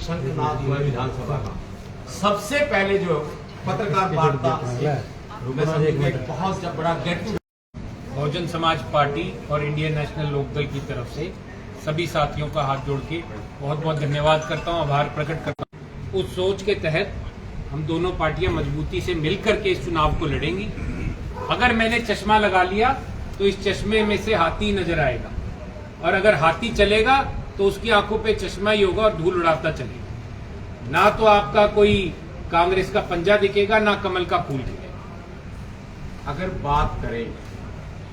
शंखनाद हुआ विधानसभा का। सबसे पहले जो पत्रकार वार्ता बहुत बड़ा गेट बहुजन समाज पार्टी और इंडियन नेशनल लोकदल की तरफ से सभी साथियों का हाथ जोड़ के बहुत बहुत धन्यवाद करता हूं, आभार प्रकट करता हूं। उस सोच के तहत हम दोनों पार्टियां मजबूती से मिलकर के इस चुनाव को लड़ेंगी। अगर मैंने चश्मा लगा लिया तो इस चश्मे में से हाथी नजर आएगा, और अगर हाथी चलेगा तो उसकी आंखों पे चश्मा ही होगा और धूल उड़ाता चलेगा। ना तो आपका कोई कांग्रेस का पंजा दिखेगा, ना कमल का फूल दिखेगा। अगर बात करें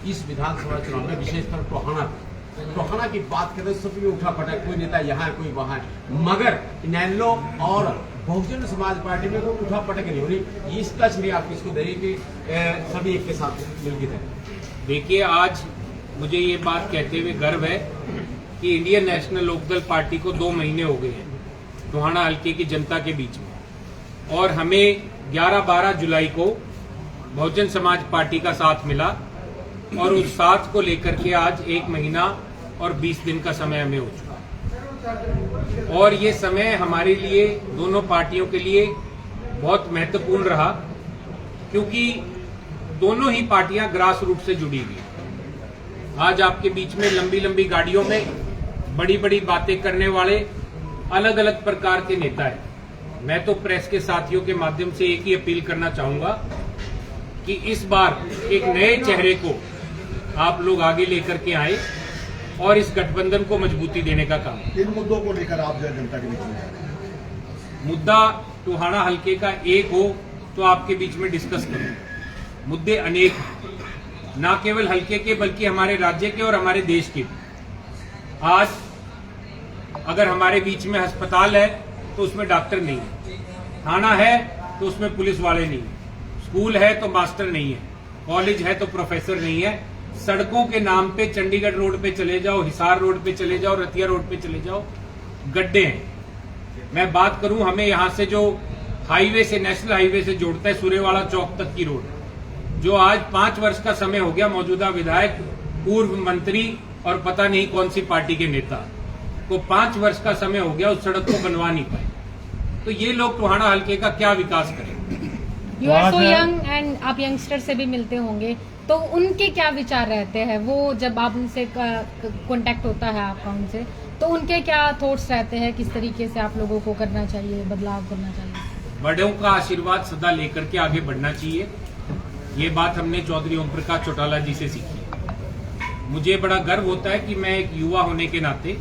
इस विधानसभा चुनाव में विशेषकर टोहाना की बात करें, सभी में उठा पटक, कोई नेता यहाँ है कोई वहां है, मगर इनेलो और बहुजन समाज पार्टी में कोई उठा पटक नहीं हो रही। इसका श्रेय आप किसको देंगे कि सभी एक के साथ मिलकर दें? देखिए, आज मुझे ये बात कहते हुए गर्व है कि इंडियन नेशनल लोकदल पार्टी को 2 महीने हो गए हैं टोहाना हल्के की जनता के बीच में, और हमें 11-12 जुलाई को बहुजन समाज पार्टी का साथ मिला, और उस साथ को लेकर के आज 1 महीना और 20 दिन का समय हमें हो चुका। और ये समय हमारे लिए, दोनों पार्टियों के लिए बहुत महत्वपूर्ण रहा, क्योंकि दोनों ही पार्टियां ग्रास रूट से जुड़ी हुई। आज आपके बीच में लंबी लंबी गाड़ियों में बड़ी बड़ी बातें करने वाले अलग अलग प्रकार के नेता हैं। मैं तो प्रेस के साथियों के माध्यम से एक ही अपील करना चाहूंगा कि इस बार एक नए चेहरे को आप लोग आगे लेकर के आए और इस गठबंधन को मजबूती देने का काम। इन मुद्दों को लेकर आप जो जनता के बीच में मुद्दा टोहाना हल्के का एक हो तो आपके बीच में डिस्कस करूं। मुद्दे अनेक हैं, ना केवल हल्के के बल्कि हमारे राज्य के और हमारे देश के भी। आज अगर हमारे बीच में अस्पताल है तो उसमें डॉक्टर नहीं है, थाना है तो उसमें पुलिस वाले नहीं है, स्कूल है तो मास्टर नहीं है, कॉलेज है तो प्रोफेसर नहीं है, सड़कों के नाम पे चंडीगढ़ रोड पे चले जाओ, हिसार रोड पे चले जाओ, रतिया रोड पे चले जाओ, गड्ढे हैं। मैं बात करूं, हमें यहां से जो हाईवे से, नेशनल हाईवे से जोड़ता है सूर्यवाला चौक तक की रोड, जो आज 5 वर्ष का समय हो गया मौजूदा विधायक, पूर्व मंत्री और पता नहीं कौन सी पार्टी के नेता को 5 वर्ष का समय हो गया, उस सड़क को बनवा नहीं पाए। तो ये लोग टोहाना हल्के का क्या विकास करें? You are so young and आप यंगस्टर से भी मिलते होंगे, तो उनके क्या विचार रहते हैं? वो जब आप उनसे कांटेक्ट होता है आपका उनसे, तो उनके क्या थॉट्स रहते हैं? किस तरीके से आप लोगों को करना चाहिए, बदलाव करना चाहिए? बड़ों का आशीर्वाद सदा लेकर के आगे बढ़ना चाहिए। ये बात हमने चौधरी ओम प्रकाश चौटाला जी से सीखी है। मुझे बड़ा गर्व होता है कि मैं एक युवा होने के नाते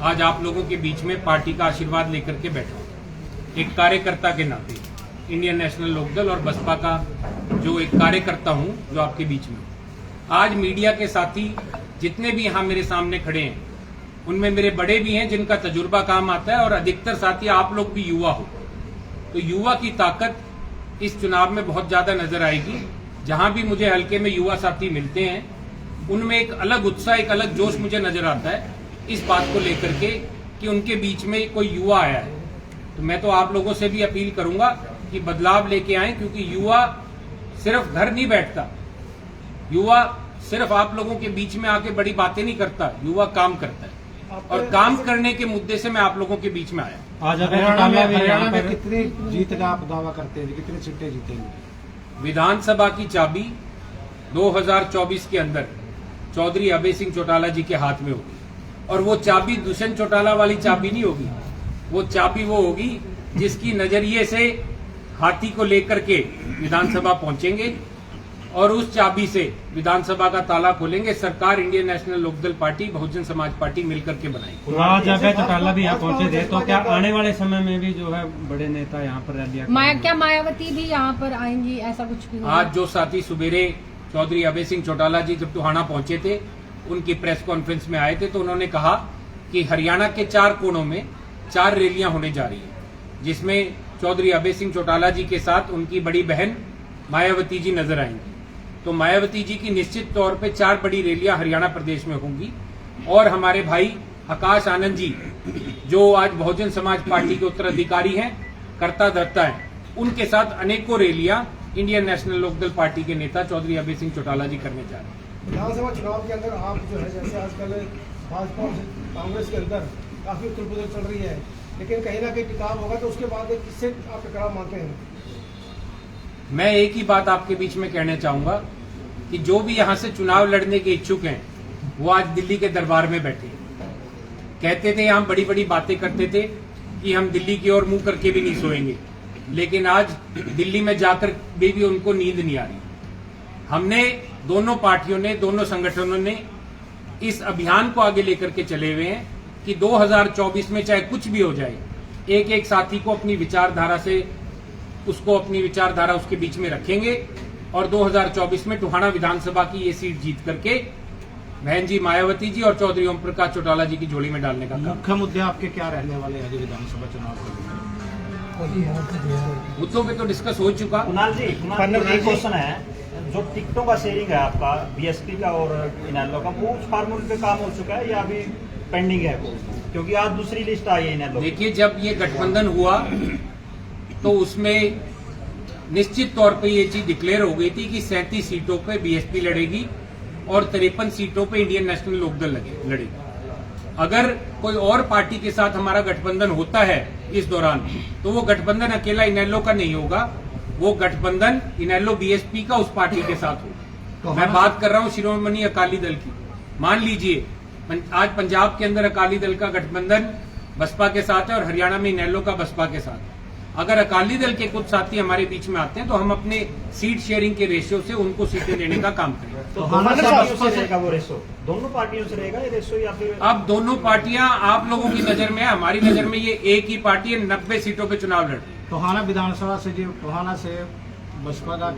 आज आप लोगों के बीच में पार्टी का आशीर्वाद लेकर के बैठा हूं। एक कार्यकर्ता के नाते इंडियन नेशनल लोकदल और बसपा का जो एक कार्यकर्ता हूं, जो आपके बीच में आज मीडिया के साथी जितने भी यहां मेरे सामने खड़े हैं, उनमें मेरे बड़े भी हैं जिनका तजुर्बा काम आता है, और अधिकतर साथी आप लोग भी युवा हो। तो युवा की ताकत इस चुनाव में बहुत ज्यादा नजर आएगी। जहां भी मुझे हल्के में युवा साथी मिलते हैं, उनमें एक अलग उत्साह, एक अलग जोश मुझे नजर आता है इस बात को लेकर के कि उनके बीच में कोई युवा आया है। तो मैं तो आप लोगों से भी अपील करूंगा कि बदलाव लेके आए, क्योंकि युवा सिर्फ घर नहीं बैठता, युवा सिर्फ आप लोगों के बीच में आके बड़ी बातें नहीं करता, युवा काम करता है, और काम करने के मुद्दे से मैं आप लोगों के बीच में आया। आज हरियाणा में कितनी जीत का आप दावा करते हैं, कितनी सीटें जीतेंगे? विधानसभा की चाबी 2024 के अंदर चौधरी अभय सिंह चौटाला जी के हाथ में होगी, और वो चाबी दुष्यंत चौटाला वाली चाबी नहीं होगी। वो चाबी वो होगी जिसकी नजरिए से हाथी को लेकर के विधानसभा पहुंचेंगे, और उस चाबी से विधानसभा का ताला खोलेंगे। सरकार Indian national Lokdal party, Bahujan Samaj party मिलकर के बनाएगी। आज अभय चौटाला भी यहाँ पहुंचे थे, तो क्या आने वाले समय में भी जो है बड़े नेता यहाँ पर रैलियां क्या मायावती भी यहाँ पर आएंगी, ऐसा कुछ भी? आज जो साथी सवेरे चौधरी अभय सिंह चौटाला जी जब टोहाना पहुंचे थे, उनकी प्रेस कॉन्फ्रेंस में आए थे, तो उन्होंने कहा कि हरियाणा के 4 कोनों में 4 रैलियां होने जा रही है, जिसमें चौधरी अभय सिंह चौटाला जी के साथ उनकी बड़ी बहन मायावती जी नजर आएंगी। तो मायावती जी की निश्चित तौर पे 4 बड़ी रैलियां हरियाणा प्रदेश में होंगी, और हमारे भाई आकाश आनंद जी, जो आज बहुजन समाज पार्टी के उत्तराधिकारी हैं, कर्ता धर्ता हैं, उनके साथ अनेकों रैलियां इंडियन नेशनल लोकदल पार्टी के नेता चौधरी अभय सिंह चौटाला जी करने जा रहे हैं। विधानसभा चुनाव के अंदर आप जो है, जैसे आजकल भाजपा और कांग्रेस के अंदर काफी उत्तर पुत्र चल रही है, लेकिन कहीं ना कहीं टिकाव होगा, तो उसके बाद किससे आप टकराव मानते हैं? मैं एक ही बात आपके बीच में कहना चाहूंगा कि जो भी यहाँ से चुनाव लड़ने के इच्छुक हैं वो आज दिल्ली के दरबार में बैठे कहते थे, हम बड़ी बड़ी बातें करते थे कि हम दिल्ली की ओर मुंह करके भी नहीं सोएंगे, लेकिन आज दिल्ली में जाकर भी उनको नींद नहीं आ रही। हमने दोनों पार्टियों ने, दोनों संगठनों ने इस अभियान को आगे लेकर के चले हुए हैं कि 2024 में चाहे कुछ भी हो जाए, एक एक साथी को अपनी विचारधारा से अपनी विचारधारा उसके बीच में रखेंगे और 2024 में टोहाना विधानसभा की ये सीट जीत करके बहन जी मायावती जी और चौधरी ओम प्रकाश चौटाला जी की झोली में डालने का काम। मुख्य मुद्दे आपके क्या रहने वाले हैं विधानसभा चुनाव के? मुद्दों पे तो डिस्कस हो चुका। कुणाल जी, एक क्वेश्चन है, जो टिकटों का शेयरिंग है आपका बीएसपी का और इनेलो का, वो फार्मूले पे काम हो चुका है या अभी पेंडिंग है वो? क्योंकि आज दूसरी लिस्ट आई है इनेलो। देखिए, जब ये गठबंधन हुआ तो उसमें निश्चित तौर पे ये चीज डिक्लेयर हो गई थी कि 37 सीटों पे बीएसपी लड़ेगी और 53 सीटों पे इंडियन नेशनल लोकदल लड़ेगी। अगर कोई और पार्टी के साथ हमारा गठबंधन होता है इस दौरान, तो वो गठबंधन अकेला इनेलो का नहीं होगा, वो गठबंधन इनेलो बीएसपी का उस पार्टी के साथ होगा। मैं बात कर रहा हूँ शिरोमणि अकाली दल की। मान लीजिए आज पंजाब के अंदर अकाली दल का गठबंधन बसपा के साथ है और हरियाणा में इनेलो का बसपा के साथ है। अगर अकाली दल के कुछ साथी हमारे बीच में आते हैं तो हम अपने सीट शेयरिंग के रेशियो से उनको सीटें देने का काम करेंगे। तो दोनों पार्टियों से रहेगा वो रेशो? दोनों पार्टियों से रहेगा ये रेशो या फिर? अब दोनों पार्टियां आप लोगों की नजर में है, हमारी नजर में ये एक ही पार्टी है, 90 सीटों पे चुनाव लड़ रही है। टोहाना विधानसभा से जो टोहाना से बसपा का